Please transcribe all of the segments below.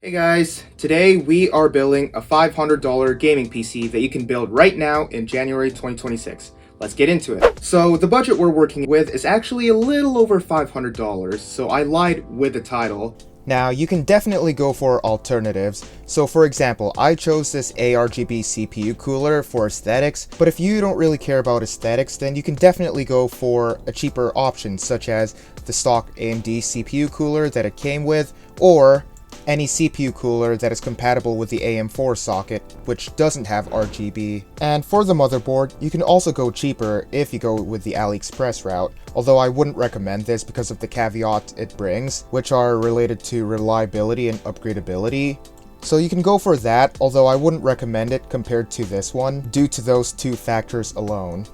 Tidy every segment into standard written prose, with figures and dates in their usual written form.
Hey guys, today we are building a $500 gaming PC that you can build right now in January 2026. Let's get into it. So the budget we're working with is actually a little over $500, so I lied with the title. Now, you can definitely go for alternatives. So for example, I chose this ARGB CPU cooler for aesthetics, but if you don't really care about aesthetics, then you can definitely go for a cheaper option, such as the stock AMD CPU cooler that it came with, or any CPU cooler that is compatible with the AM4 socket, which doesn't have RGB. And for the motherboard, you can also go cheaper if you go with the AliExpress route, although I wouldn't recommend this because of the caveat it brings, which are related to reliability and upgradability. So you can go for that, although I wouldn't recommend it compared to this one, due to those two factors alone.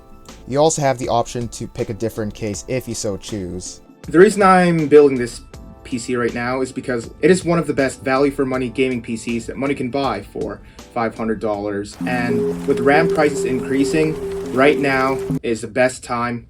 You also have the option to pick a different case if you so choose. The reason I'm building this PC right now is because it is one of the best value for money gaming PCs that money can buy for $500, and with RAM prices increasing, right now is the best time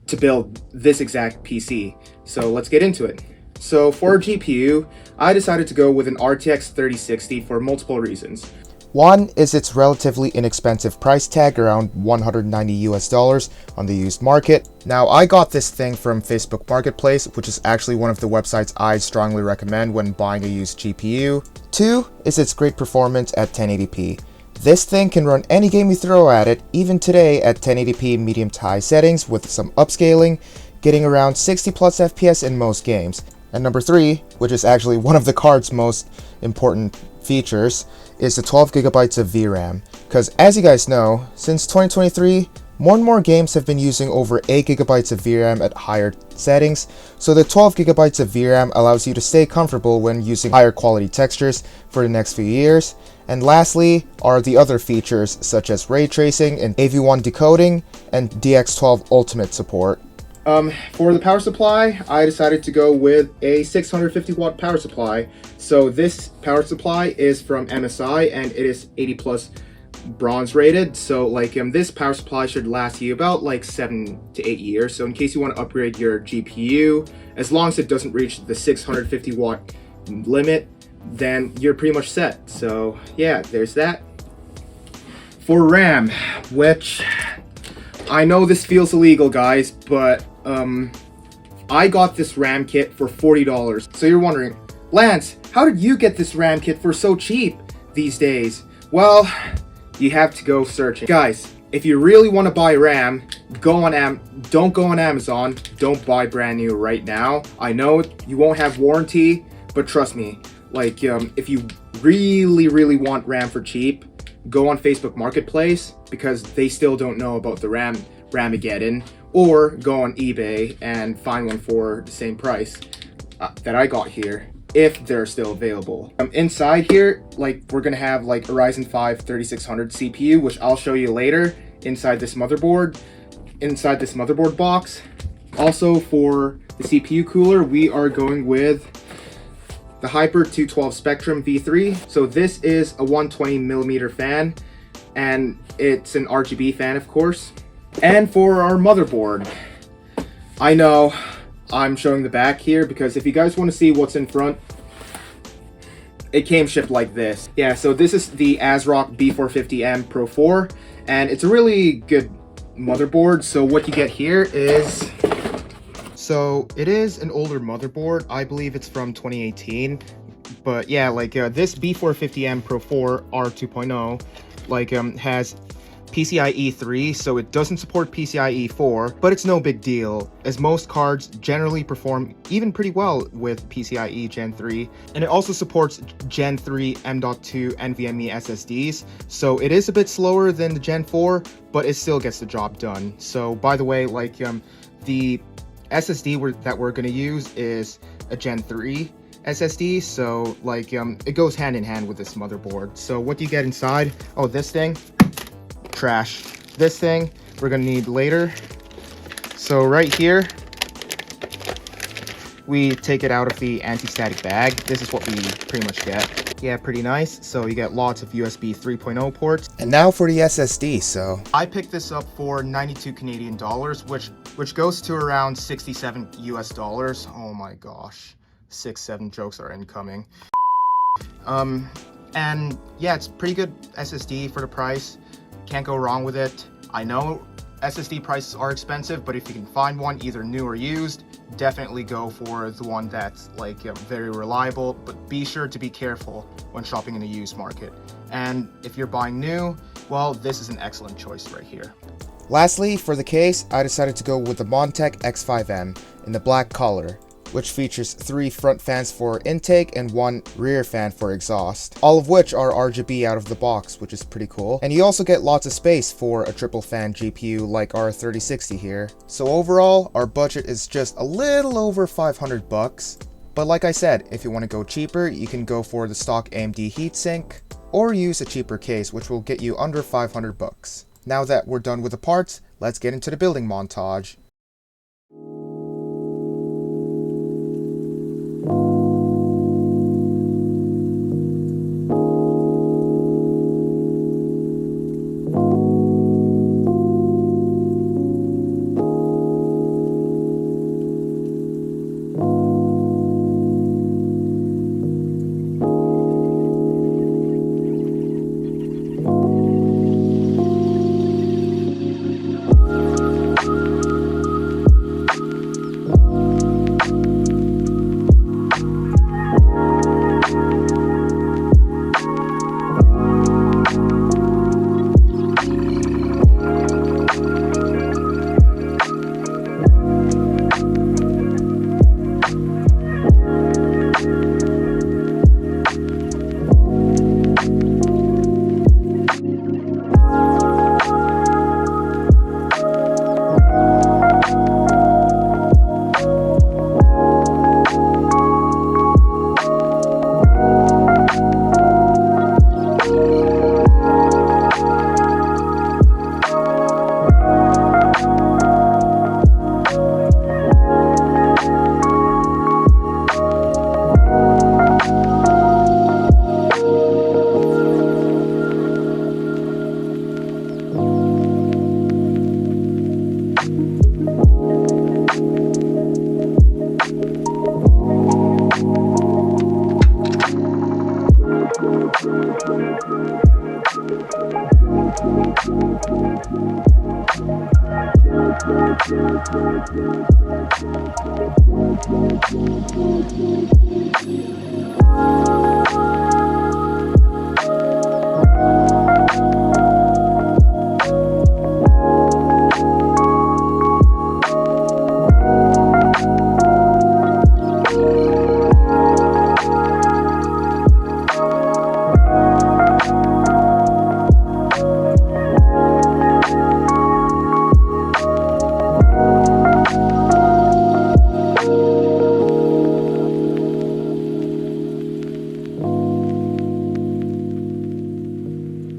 to build this exact PC. So let's get into it. So for a GPU, I decided to go with an RTX 3060 for multiple reasons. One is its relatively inexpensive price tag, around $190 on the used market. Now, I got this thing from Facebook Marketplace, which is actually one of the websites I strongly recommend when buying a used GPU. Two is its great performance at 1080p. This thing can run any game you throw at it, even today at 1080p medium to high settings with some upscaling, getting around 60 plus FPS in most games. And number three, which is actually one of the card's most important features, is the 12GB of VRAM. Because as you guys know, since 2023, more and more games have been using over 8GB of VRAM at higher settings, so the 12GB of VRAM allows you to stay comfortable when using higher quality textures for the next few years. And lastly are the other features such as ray tracing and AV1 decoding and DX12 Ultimate support. For the power supply, I decided to go with a 650 watt power supply. So this power supply is from MSI and it is 80 plus bronze rated. So this power supply should last you about 7 to 8 years. So in case you want to upgrade your GPU, as long as it doesn't reach the 650 watt limit, then you're pretty much set. So yeah, there's that. For RAM, which I know this feels illegal, guys, but I got this RAM kit for $40. So you're wondering, Lance, how did you get this RAM kit for so cheap these days? Well, you have to go searching. Guys, if you really want to buy RAM, don't go on Amazon. Don't buy brand new right now. I know you won't have warranty, but trust me, if you really want RAM for cheap, go on Facebook Marketplace, because they still don't know about the Ramageddon, or go on eBay and find one for the same price that I got here, if they're still available. Inside here, we're gonna have a Ryzen 5 3600 CPU, which I'll show you later inside this motherboard box. Also, for the CPU cooler, we are going with the Hyper 212 Spectrum V3. So this is a 120mm fan, and it's an RGB fan, of course. And for our motherboard, I know I'm showing the back here because if you guys want to see what's in front, it came shipped like this. Yeah, so this is the ASRock B450M Pro 4, and it's a really good motherboard. So what you get here is, so it is an older motherboard. I believe it's from 2018, but yeah, this B450M Pro 4 R2.0 has PCIe 3, so it doesn't support PCIe 4, but it's no big deal, as most cards generally perform even pretty well with PCIe Gen 3, and it also supports Gen 3 M.2 NVMe SSDs, so it is a bit slower than the Gen 4, but it still gets the job done. So by the way, the SSD that we're going to use is a Gen 3 SSD, so it goes hand in hand with this motherboard. So what do you get inside? Oh, this thing, trash. This thing we're gonna need later. So right here, we take it out of the anti-static bag. This is what we pretty much get. Yeah, pretty nice. So you get lots of USB 3.0 ports. And now for the SSD. So I picked this up for 92 Canadian dollars, which goes to around 67 US dollars. Oh my gosh, 6-7 jokes are incoming. And yeah, it's pretty good SSD for the price. Can't go wrong with it. I know SSD prices are expensive, but if you can find one either new or used, definitely go for the one that's like very reliable, but be sure to be careful when shopping in the used market. And if you're buying new, well, this is an excellent choice right here. Lastly, for the case, I decided to go with the Montech X5M in the black color, which features 3 front fans for intake and 1 rear fan for exhaust, all of which are RGB out of the box, which is pretty cool. And you also get lots of space for a triple fan GPU like our 3060 here. So overall, our budget is just a little over 500 bucks. But like I said, if you want to go cheaper, you can go for the stock AMD heatsink, or use a cheaper case, which will get you under 500 bucks. Now that we're done with the parts, let's get into the building montage.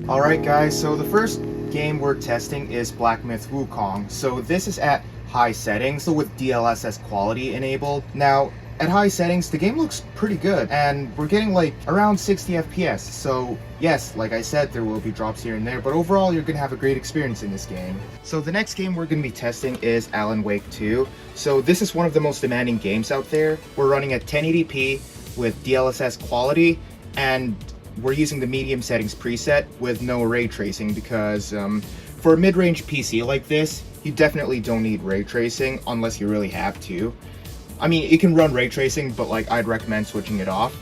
Alright guys, so the first game we're testing is Black Myth Wukong. So this is at high settings, so with DLSS quality enabled. Now, at high settings, the game looks pretty good, and we're getting like around 60 FPS. So yes, like I said, there will be drops here and there, but overall you're gonna have a great experience in this game. So the next game we're gonna be testing is Alan Wake 2. So this is one of the most demanding games out there. We're running at 1080p with DLSS quality, and we're using the medium settings preset with no ray tracing because for a mid-range PC like this, you definitely don't need ray tracing unless you really have to. I mean, you can run ray tracing, but like I'd recommend switching it off.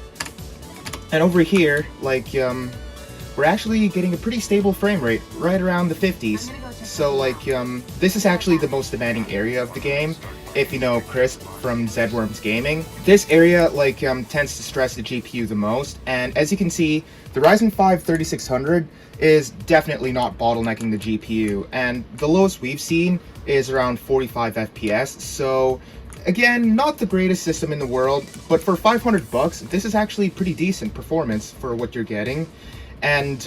And over here, like we're actually getting a pretty stable frame rate, right around the 50s. So like this is actually the most demanding area of the game. If you know Chris from Zedworms Gaming, this area like tends to stress the GPU the most, and as you can see, the Ryzen 5 3600 is definitely not bottlenecking the GPU, and the lowest we've seen is around 45 FPS. So again, not the greatest system in the world, but for 500 bucks, this is actually pretty decent performance for what you're getting. And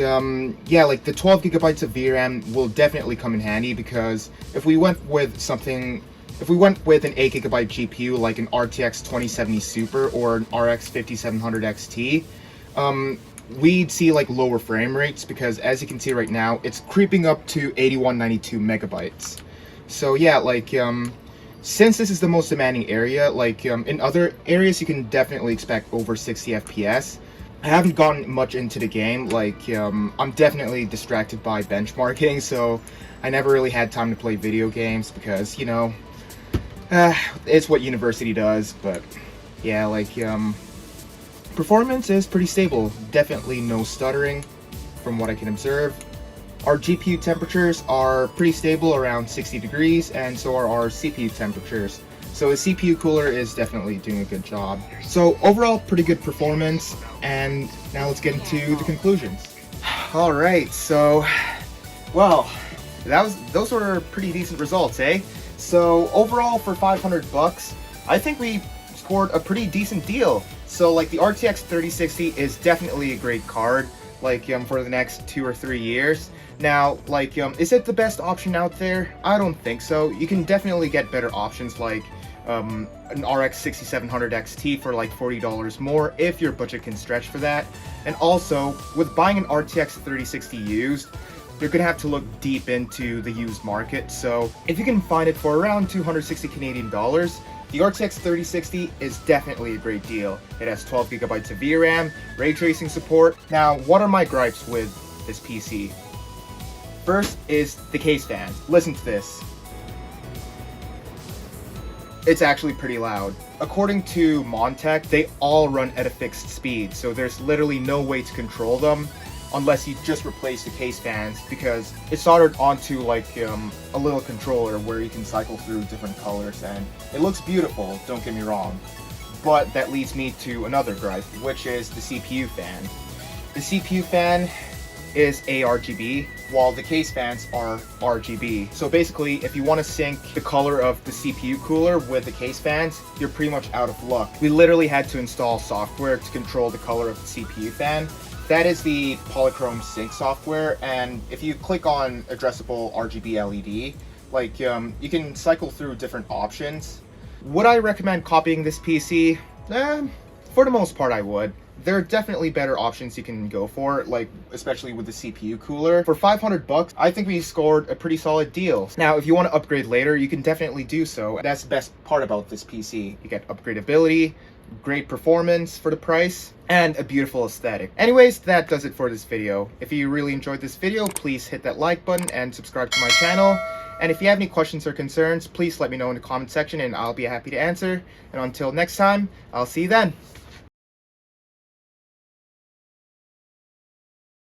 yeah, like the 12 gigabytes of VRAM will definitely come in handy, because if we went with an 8 gigabyte GPU like an RTX 2070 Super or an RX 5700 XT, we'd see like lower frame rates, because as you can see right now, it's creeping up to 8192 megabytes. So yeah, like since this is the most demanding area, like in other areas you can definitely expect over 60 FPS, I haven't gotten much into the game. Like, I'm definitely distracted by benchmarking, so I never really had time to play video games because, you know, it's what university does. But yeah, like, performance is pretty stable. Definitely no stuttering from what I can observe. Our GPU temperatures are pretty stable, around 60 degrees, and so are our CPU temperatures. So the CPU cooler is definitely doing a good job. So overall, pretty good performance, and now let's get into the conclusions. All right, so, well, those were pretty decent results, eh? So overall, for 500 bucks, I think we scored a pretty decent deal. So like the RTX 3060 is definitely a great card, like for the next 2 or 3 years. Now, like, is it the best option out there? I don't think so. You can definitely get better options like an RX 6700 XT for like $40 more if your budget can stretch for that. And also, with buying an RTX 3060 used, you're gonna have to look deep into the used market. So if you can find it for around 260 Canadian dollars, the RTX 3060 is definitely a great deal. It has 12 gigabytes of VRAM, ray tracing support. Now, what are my gripes with this PC? First is the case fan. Listen to this. It's actually pretty loud. According to Montech, they all run at a fixed speed, so there's literally no way to control them unless you just replace the case fans, because it's soldered onto like a little controller where you can cycle through different colors, and it looks beautiful, don't get me wrong. But that leads me to another gripe, which is the CPU fan. The CPU fan is ARGB, while the case fans are RGB. So basically, if you want to sync the color of the CPU cooler with the case fans, you're pretty much out of luck. We literally had to install software to control the color of the CPU fan. That is the Polychrome Sync software, and if you click on addressable RGB LED, like you can cycle through different options. Would I recommend copying this PC? For the most part, I would. There are definitely better options you can go for, like especially with the CPU cooler. For 500 bucks, I think we scored a pretty solid deal. Now, if you want to upgrade later, you can definitely do so. That's the best part about this PC. You get upgradability, great performance for the price, and a beautiful aesthetic. Anyways, that does it for this video. If you really enjoyed this video, please hit that like button and subscribe to my channel. And if you have any questions or concerns, please let me know in the comment section and I'll be happy to answer. And until next time, I'll see you then.